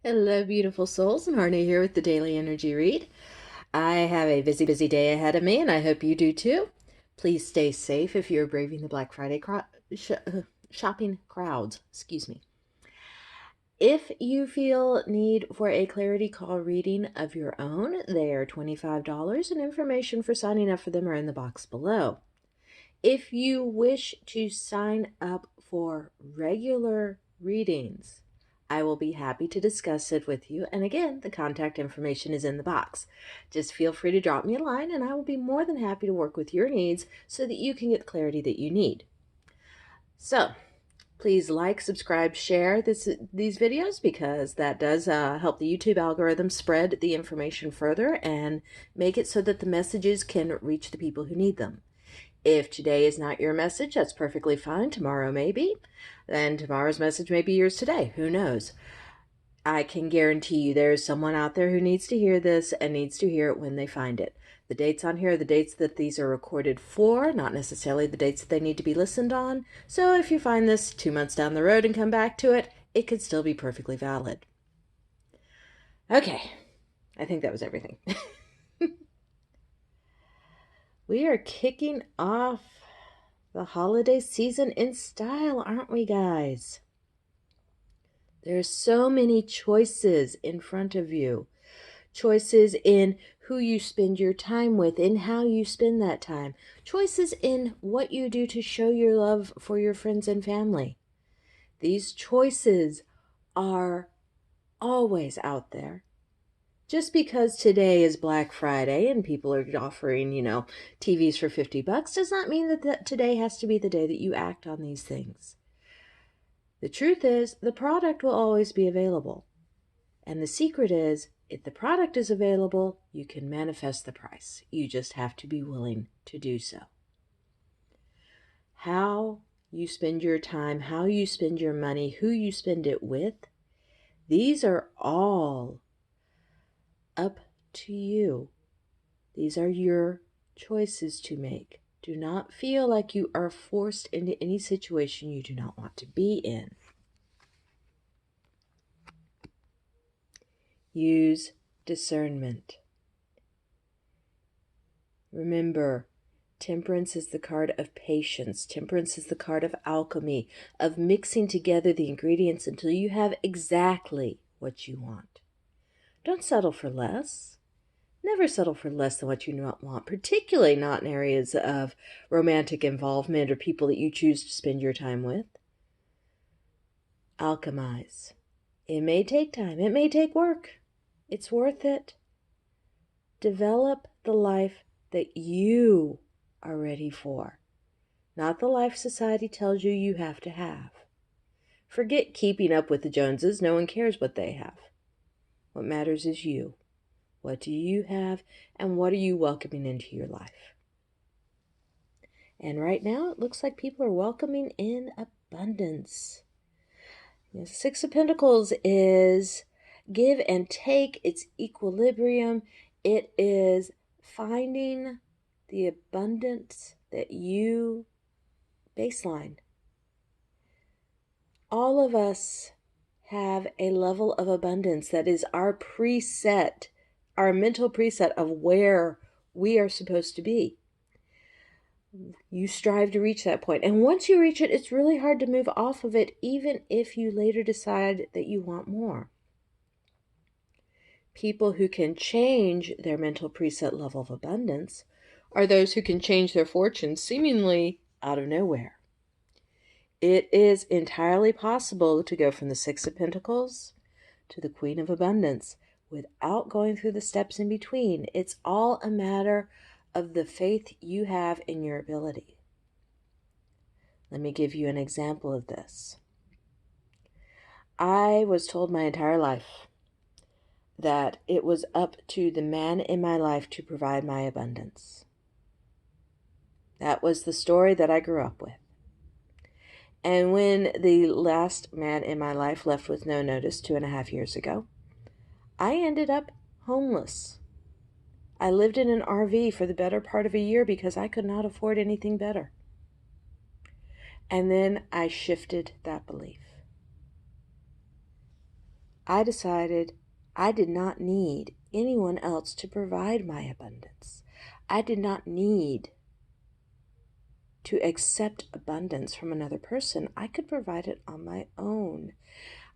Hello, beautiful souls, and Harney here with the Daily Energy Read. I have a busy day ahead of me, and I hope you do too. Please stay safe if you're braving the Black Friday shopping crowds. Excuse me. If you feel need for a clarity call reading of your own, they are $25, and information for signing up for them are in the box below. If you wish to sign up for regular readings, I will be happy to discuss it with you. And again, the contact information is in the box. Just feel free to drop me a line and I will be more than happy to work with your needs so that you can get the clarity that you need. So please like, subscribe, share these videos because that does help the YouTube algorithm spread the information further and make it so that the messages can reach the people who need them. If today is not your message, that's perfectly fine. Tomorrow may be. And tomorrow's message may be yours today. Who knows? I can guarantee you there is someone out there who needs to hear this and needs to hear it when they find it. The dates on here are the dates that these are recorded for, not necessarily the dates that they need to be listened on. So if you find this 2 months down the road and come back to it, it could still be perfectly valid. Okay, I think that was everything. We are kicking off the holiday season in style, aren't we, guys? There's so many choices in front of you. Choices in who you spend your time with and how you spend that time. Choices in what you do to show your love for your friends and family. These choices are always out there. Just because today is Black Friday and people are offering, TVs for $50 does not mean that today has to be the day that you act on these things. The truth is, the product will always be available. And the secret is, if the product is available, you can manifest the price. You just have to be willing to do so. How you spend your time, how you spend your money, who you spend it with, these are all up to you. These are your choices to make. Do not feel like you are forced into any situation you do not want to be in. Use discernment. Remember, temperance is the card of patience. Temperance is the card of alchemy, of mixing together the ingredients until you have exactly what you want. Don't settle for less. Never settle for less than what you not want, particularly not in areas of romantic involvement or people that you choose to spend your time with. Alchemize. It may take time. It may take work. It's worth it. Develop the life that you are ready for, not the life society tells you you have to have. Forget keeping up with the Joneses. No one cares what they have. What matters is you. What do you have, and what are you welcoming into your life? And right now, it looks like people are welcoming in abundance. The Six of Pentacles is give and take. It's equilibrium. It is finding the abundance that you baseline. All of us have a level of abundance that is our preset, our mental preset of where we are supposed to be. You strive to reach that point. And once you reach it, it's really hard to move off of it, even if you later decide that you want more. People who can change their mental preset level of abundance are those who can change their fortunes seemingly out of nowhere. It is entirely possible to go from the Six of Pentacles to the Queen of Abundance without going through the steps in between. It's all a matter of the faith you have in your ability. Let me give you an example of this. I was told my entire life that it was up to the man in my life to provide my abundance. That was the story that I grew up with. And when the last man in my life left with no notice 2.5 years ago, I ended up homeless. I lived in an RV for the better part of a year because I could not afford anything better. And then I shifted that belief. I decided I did not need anyone else to provide my abundance. I did not need to accept abundance from another person. I could provide it on my own.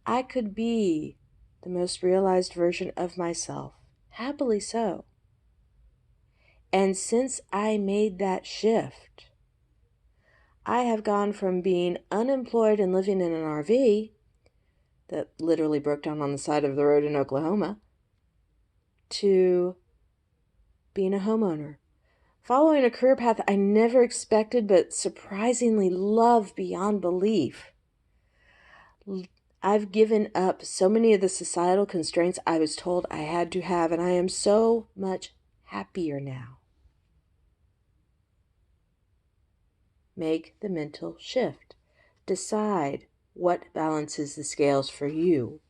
I could be the most realized version of myself, happily so. And since I made that shift, I have gone from being unemployed and living in an RV that literally broke down on the side of the road in Oklahoma to being a homeowner, following a career path I never expected but surprisingly love beyond belief. I've given up so many of the societal constraints I was told I had to have, and I am so much happier now. Make the mental shift. Decide what balances the scales for you,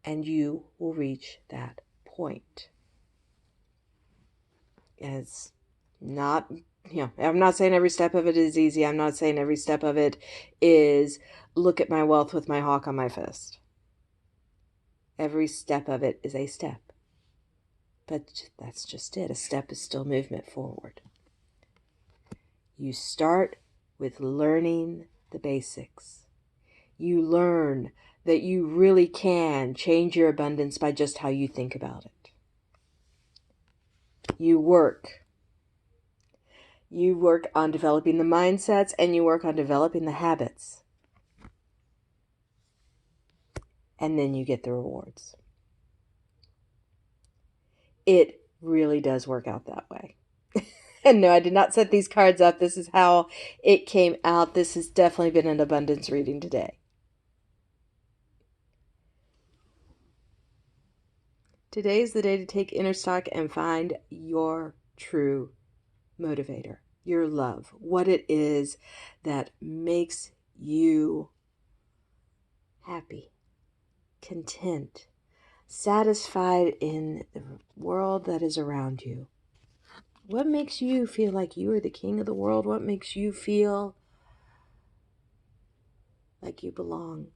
and you will reach that point. It's not, I'm not saying every step of it is easy. I'm not saying every step of it is look at my wealth with my hawk on my fist. Every step of it is a step. But that's just it. A step is still movement forward. You start with learning the basics. You learn that you really can change your abundance by just how you think about it. You work on developing the mindsets, and you work on developing the habits. And then you get the rewards. It really does work out that way. And no, I did not set these cards up. This is how it came out. This has definitely been an abundance reading today. Today is the day to take inner stock and find your true motivator, your love, what it is that makes you happy, content, satisfied in the world that is around you. What makes you feel like you are the king of the world? What makes you feel like you belong?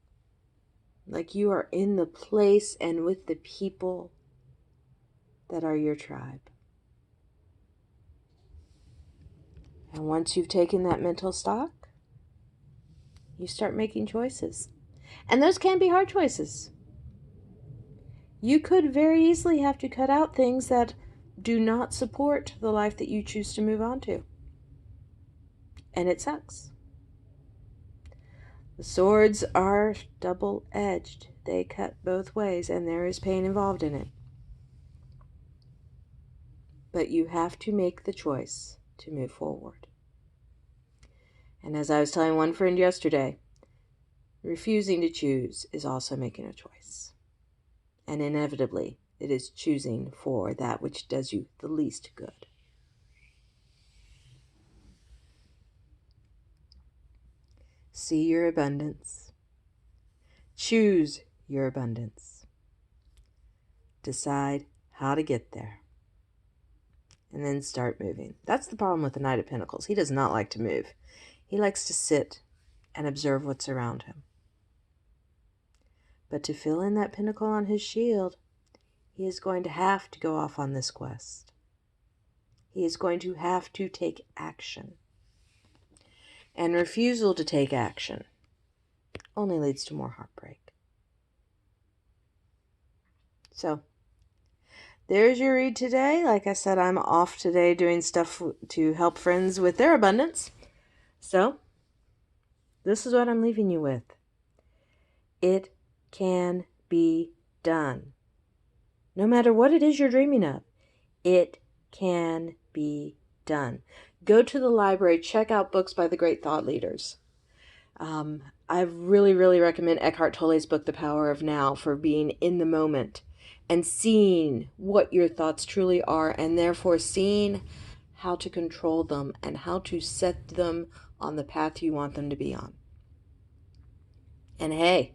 Like you are in the place and with the people that are your tribe. And once you've taken that mental stock, you start making choices. And those can be hard choices. You could very easily have to cut out things that do not support the life that you choose to move on to. And it sucks. The swords are double-edged. They cut both ways, and there is pain involved in it. But you have to make the choice to move forward. And as I was telling one friend yesterday, refusing to choose is also making a choice. And inevitably, it is choosing for that which does you the least good. See your abundance. Choose your abundance. Decide how to get there. And then start moving. That's the problem with the Knight of Pentacles. He does not like to move. He likes to sit and observe what's around him. But to fill in that pentacle on his shield, he is going to have to go off on this quest. He is going to have to take action. And refusal to take action only leads to more heartbreak. So, there's your read today. Like I said, I'm off today doing stuff to help friends with their abundance. So, this is what I'm leaving you with. It can be done. No matter what it is you're dreaming of, it can be done. Go to the library, check out books by the great thought leaders. I really, really recommend Eckhart Tolle's book, The Power of Now, for being in the moment and seeing what your thoughts truly are, and therefore seeing how to control them and how to set them on the path you want them to be on. And hey,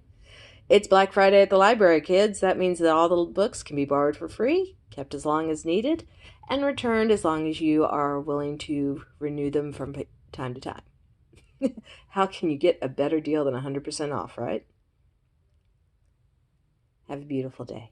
it's Black Friday at the library, kids. That means that all the books can be borrowed for free, kept as long as needed, and returned as long as you are willing to renew them from time to time. How can you get a better deal than 100% off, right? Have a beautiful day.